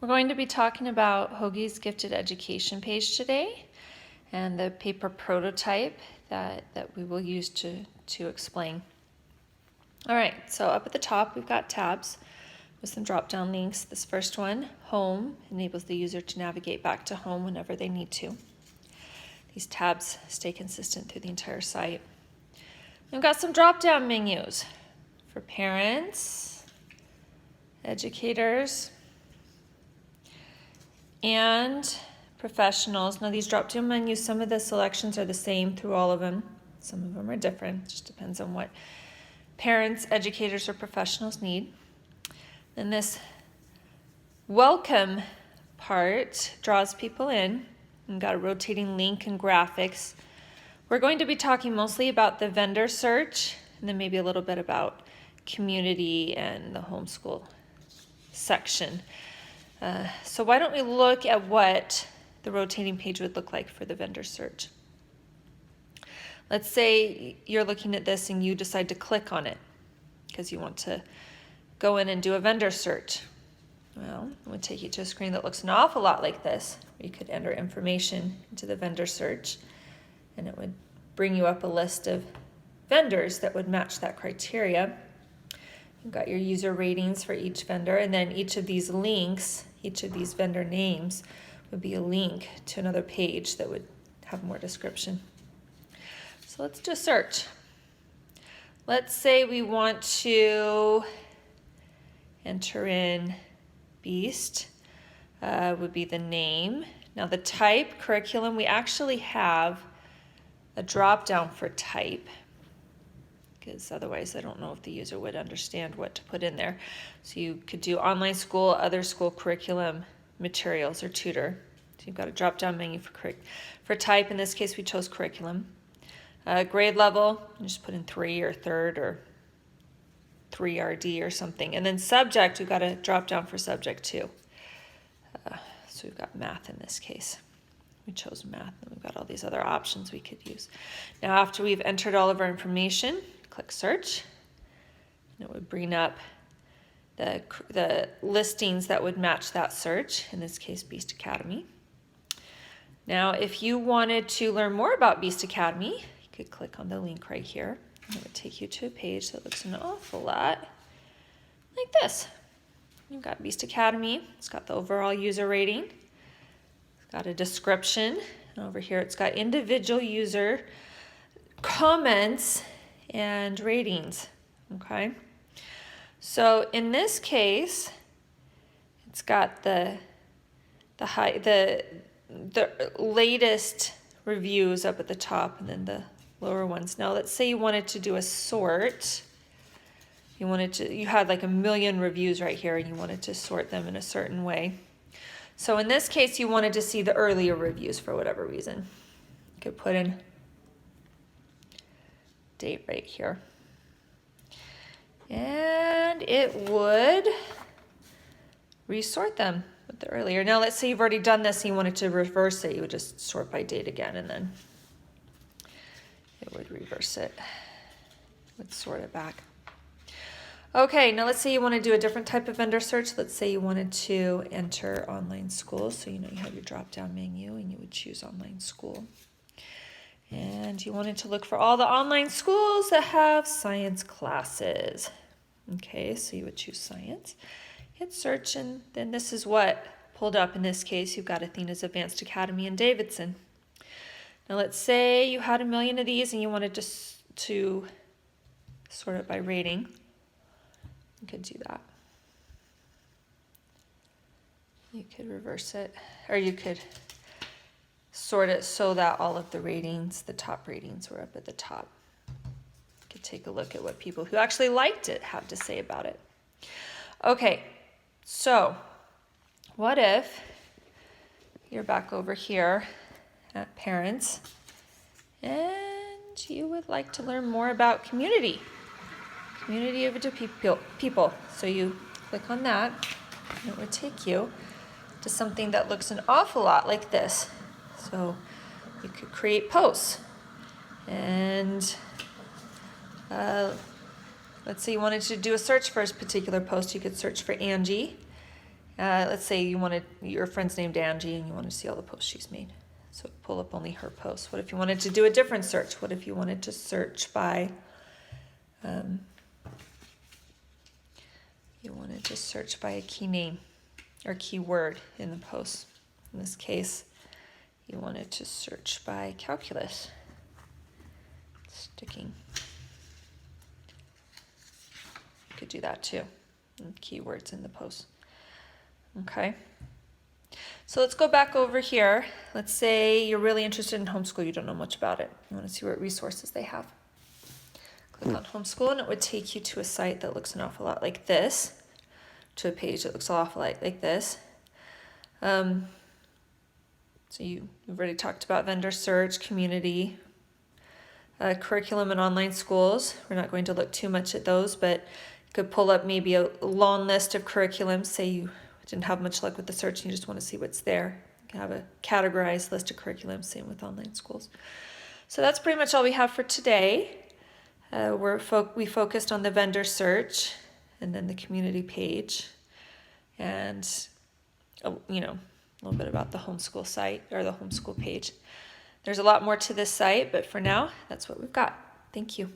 We're going to be talking about Hoagie's Gifted Education page today and the paper prototype that we will use to explain. All right, so up at the top we've got tabs with some drop-down links. This first one, Home, enables the user to navigate back to home whenever they need to. These tabs stay consistent through the entire site. We've got some drop-down menus for parents, educators, and professionals. Now these drop-down menus, some of the selections are the same through all of them. Some of them are different. It just depends on what parents, educators, or professionals need. Then this welcome part draws people in. We've got a rotating link and graphics. We're going to be talking mostly about the vendor search and then maybe a little bit about community and the homeschool section. So why don't we look at what the rotating page would look like for the vendor search. Let's say you're looking at this and you decide to click on it because you want to go in and do a vendor search. Well, it would take you to a screen that looks an awful lot like this. You could enter information into the vendor search and it would bring you up a list of vendors that would match that criteria. You've got your user ratings for each vendor, and then each of these links, each of these vendor names would be a link to another page that would have more description. So let's do a search. Let's say we want to enter in Beast, would be the name. Now the type, curriculum, we actually have a drop down for type, because otherwise I don't know if the user would understand what to put in there. So you could do online school, other school curriculum, materials, or tutor. So you've got a drop-down menu for type. In this case, we chose curriculum. Grade level, you just put in 3 or third or 3RD or something. And then subject, we've got a drop-down for subject too. So we've got math in this case. We chose math, and we've got all these other options we could use. Now after we've entered all of our information, click search, and it would bring up the listings that would match that search, in this case Beast Academy. Now if you wanted to learn more about Beast Academy, you could click on the link right here, and it would take you to a page that looks an awful lot like this. You've got Beast Academy, it's got the overall user rating, it's got a description, and over here it's got individual user comments and ratings. Okay, so in this case it's got the latest reviews up at the top and then the lower ones. Now let's say you wanted to do a sort. You had like 1 million reviews right here and you wanted to sort them in a certain way. So in this case you wanted to see the earlier reviews for whatever reason. You could put in date right here. And it would resort them with the earlier. Now let's say you've already done this and you wanted to reverse it. You would just sort by date again and then it would reverse it. It would sort it back. Okay, now let's say you want to do a different type of vendor search. Let's say you wanted to enter online school. So you have your drop-down menu and you would choose online school. And you wanted to look for all the online schools that have science classes. Okay, so you would choose science, hit search, and then this is what pulled up. In this case, you've got Athena's Advanced Academy and Davidson. Now let's say you had 1 million of these and you wanted to sort it by rating. You could do that. You could reverse it, or you could sort it so that all of the ratings, the top ratings, were up at the top. You could take a look at what people who actually liked it have to say about it. Okay, so what if you're back over here at parents and you would like to learn more about community of people. So you click on that and it would take you to something that looks an awful lot like this. So you could create posts and let's say you wanted to do a search for a particular post. You could search for Angie Let's say your friend's named Angie and you want to see all the posts she's made. So pull up only her posts. What if you wanted to do a different search? What if you wanted to search by, a key name or keyword in the post? In this case, you wanted to search by calculus. Sticking. You could do that too. And keywords in the post. Okay. So let's go back over here. Let's say you're really interested in homeschool. You don't know much about it. You want to see what resources they have. Click on homeschool and it would take you to a site that looks an awful lot like this. To a page that looks an awful lot like this. So you've already talked about vendor search, community, curriculum and online schools. We're not going to look too much at those, but you could pull up maybe a long list of curriculums. Say you didn't have much luck with the search and you just want to see what's there. You can have a categorized list of curriculums, same with online schools. So that's pretty much all we have for today. We focused on the vendor search and then the community page and, a little bit about the homeschool site or the homeschool page. There's a lot more to this site, but for now, that's what we've got. Thank you.